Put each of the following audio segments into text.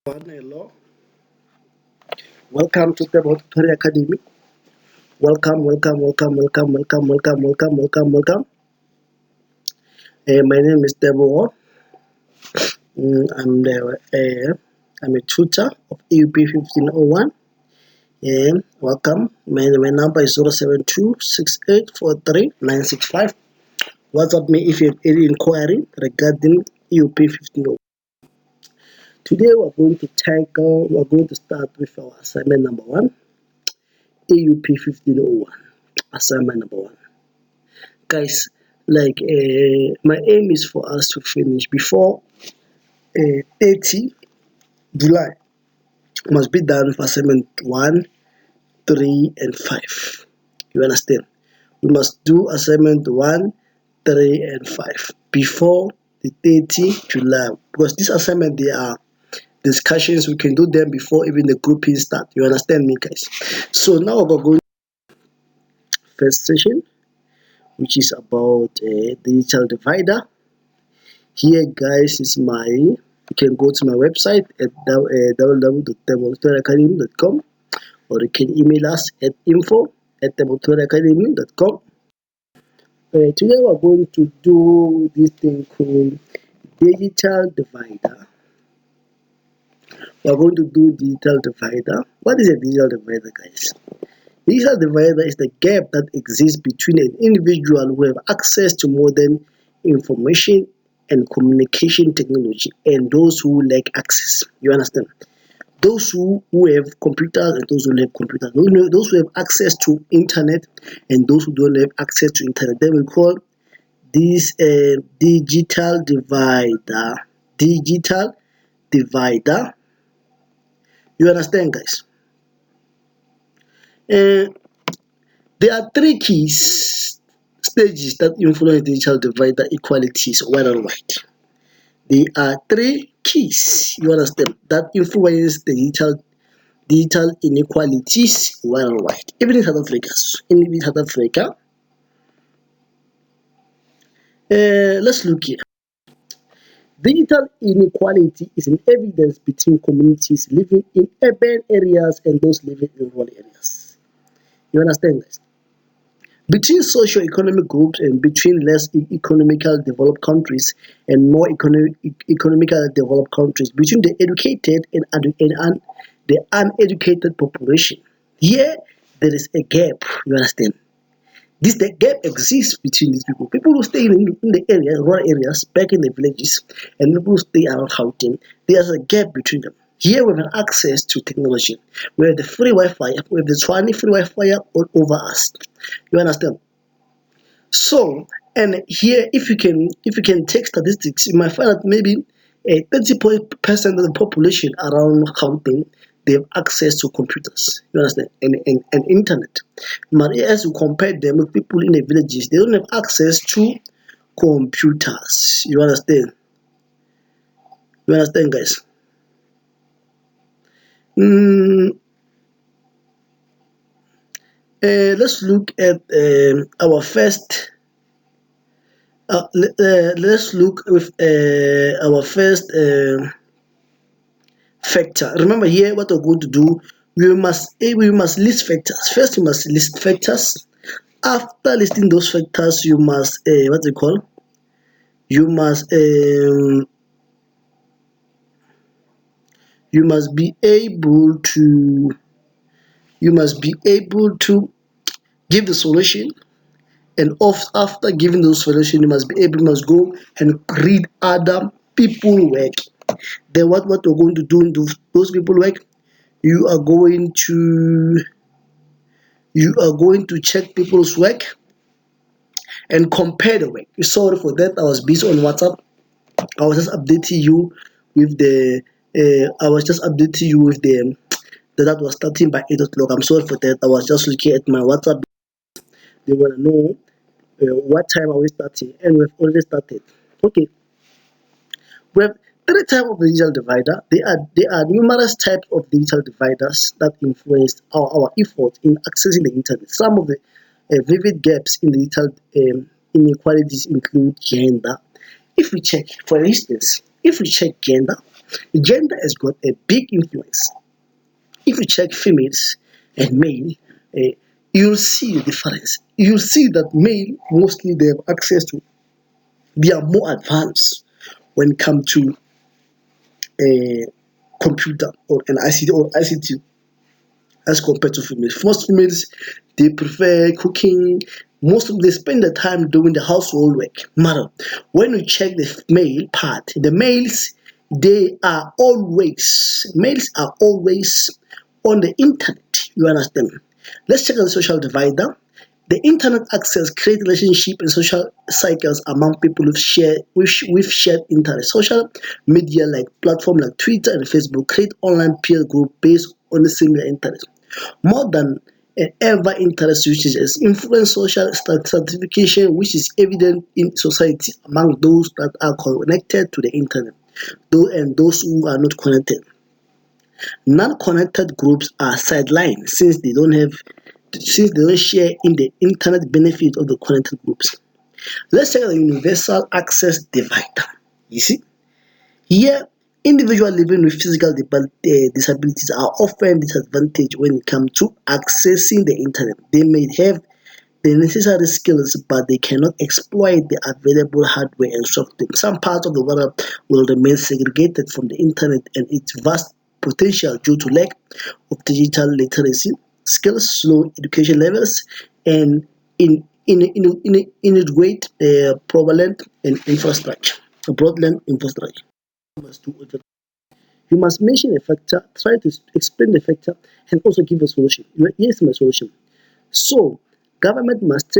Hello, welcome to the Tutorial Academy. Welcome. My name is Debo. I'm a tutor of Eup1501. And welcome. My number is 0726843 WhatsApp me if you have any inquiry regarding Eup1501. Today we're going to start with our assignment number 1, Eup1501. Assignment number 1. Guys, my aim is for us to finish before 30 July. Must be done for assignment 1, 3, and 5. You understand? We must do assignment 1, 3, and 5 before the 30 July, because this assignment, they are discussions. We can do them before even the grouping start. You understand me, guys? So now we're going to the first session, which is about digital divider. Here, guys, is you can go to my website at www.demotutorialacademy.com, or you can email us at info@demotutorialacademy.com. Today we're going to do this thing called digital divider. We're going to do digital divider. What is a digital divider, guys? Digital divider is the gap that exists between an individual who have access to modern information and communication technology and those who lack access. You understand? Those who have computers and those who don't have computers. Those who have access to internet and those who don't have access to internet. Then we call this digital divider. Digital divider. You understand, guys? There are 3 keys stages that influence digital divider equalities white and white. There are 3 keys, you understand, that influence the digital inequalities white and white. Even in South Africa, let's look here. Digital inequality is an evidence between communities living in urban areas and those living in rural areas. You understand this? Between socio-economic groups and between less economically developed countries and more economically developed countries, between the educated and the uneducated population. Here, there is a gap, you understand? The gap exists between these people. People who stay in the area, rural areas, back in the villages, and people who stay around Gauteng, there's a gap between them. Here we have access to technology. We have the free Wi-Fi, we have the free Wi-Fi all over us. You understand? So, and here, if you can take statistics, you might find that maybe 30% of the population around Gauteng, they have access to computers, you understand, and internet. But as you compare them with people in the villages, they don't have access to computers. You understand? You understand, guys? Let's look at our first. Let's look with our first factor. Remember here, what we're going to do, we must list factors. First, you must list factors. After listing those factors, you must you must be able to give the solution, and after giving those solution, you must go and read other people work. Then what we're going to do in those people work, you are going to check people's work and compare the work. Sorry for that, I was busy on WhatsApp. I was just updating you with the that was starting by 8 o'clock. I'm sorry for that. I was just looking at my WhatsApp. They want to know what time are we starting, and we've already started. Okay, we have 3 types of digital divider. There are numerous types of digital dividers that influence our effort in accessing the internet. Some of the vivid gaps in digital inequalities include gender. If we check, for instance, If you check gender, gender has got a big influence. If you check females and male, uh, you'll see the difference. You'll see that male mostly they have access to, they are more advanced when it comes to a computer or an ICT as compared to females. Most females they prefer cooking. Most of them they spend the time doing the household work. Matter when you check the male part, the males males are always on the internet. You understand? Let's check on the social divider. The internet access create relationship and social cycles among people with shared interests. Social media like platform like Twitter and Facebook create online peer group based on a similar interest. More than ever, interest usage has influenced social stratification, which is evident in society among those that are connected to the internet, and those who are not connected. Non-connected groups are sidelined since they don't share in the internet benefit of the connected groups. Let's check the universal access divider. You see, here individuals living with physical disabilities are often disadvantaged when it comes to accessing the internet. They may have the necessary skills, but they cannot exploit the available hardware and software. Some parts of the world will remain segregated from the internet and its vast potential due to lack of digital literacy, skills, slow education levels, and inadequate prevalent and infrastructure. Broadland infrastructure. You must mention a factor, try to explain the factor, and also give a solution. Here's my solution. So, government must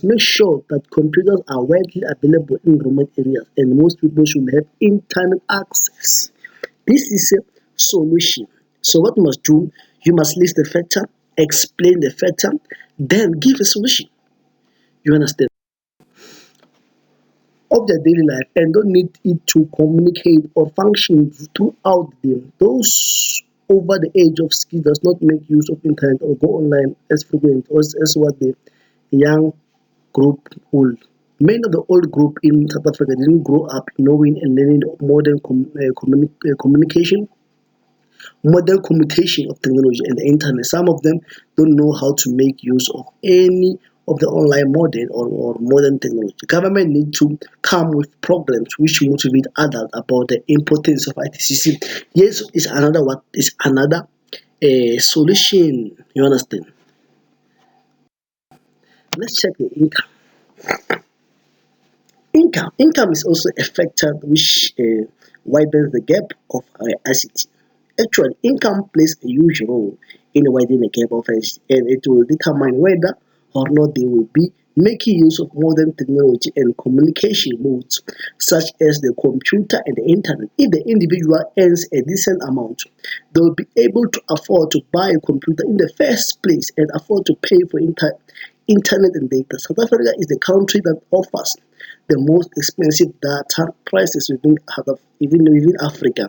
make sure that computers are widely available in remote areas and most people should have internet access. This is a solution. So what you must do, you must list the factor, explain the factor, then give a solution. You understand? Of their daily life and don't need it to communicate or function throughout them. Those over the age of skill does not make use of internet or go online as frequent as what the young group hold. Many of the old group in South Africa didn't grow up knowing and learning modern communication, modern commutation of technology and the internet. Some of them don't know how to make use of any of the online modern or modern technology. Government need to come with programs which motivate adults about the importance of ITCC. Yes, is another what is another solution. You understand? Let's check the income. Income is also a factor which widens the gap of ICT. Actually, income plays a huge role in widening the gap of ICT, and it will determine whether or not they will be making use of modern technology and communication modes such as the computer and the internet. If the individual earns a decent amount, they will be able to afford to buy a computer in the first place and afford to pay for internet and data. South Africa is the country that offers the most expensive data prices even within Africa.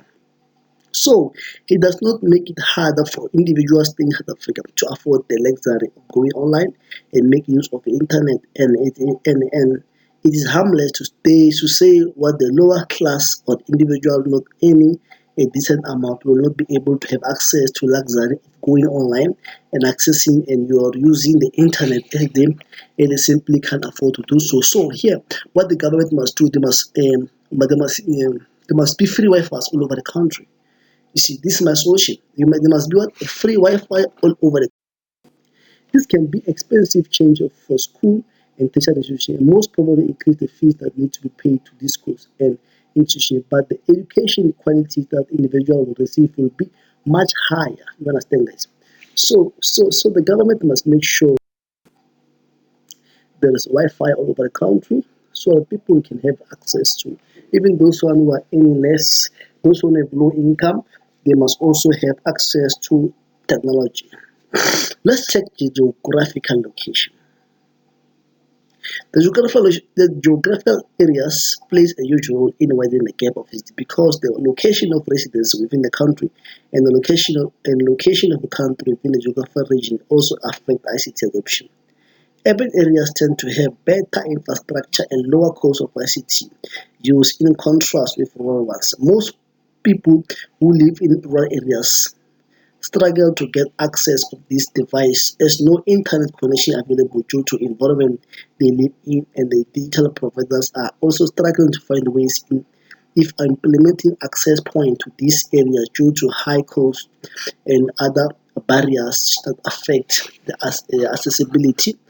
So it does not make it harder for individuals in South Africa to afford the luxury of going online and make use of the internet, and it is harmless to say what the lower class or individual not earning a decent amount will not be able to have access to luxury of going online and accessing and you are using the internet and they simply can't afford to do so. So here what the government must do, there must be free Wi-Fi all over the country. You see, this is my solution. There must be a free Wi-Fi all over the. This can be expensive change for school and tertiary institutions, and most probably increase the fees that need to be paid to these schools and institutions. But the education quality that individual will receive will be much higher. You understand, guys? So the government must make sure there is Wi-Fi all over the country so that people can have access to. Even those who are earning less, those who have low income, they must also have access to technology. Let's check the geographical location. The geographical areas plays a huge role in widening the gap of it because the location of residents within the country and the location of the country within the geographical region also affect ICT adoption. Urban areas tend to have better infrastructure and lower cost of ICT use in contrast with rural ones. Most people who live in rural areas struggle to get access of this device as no internet connection available due to environment they live in, and the digital providers are also struggling to find ways in if implementing access point to these areas due to high cost and other barriers that affect the accessibility.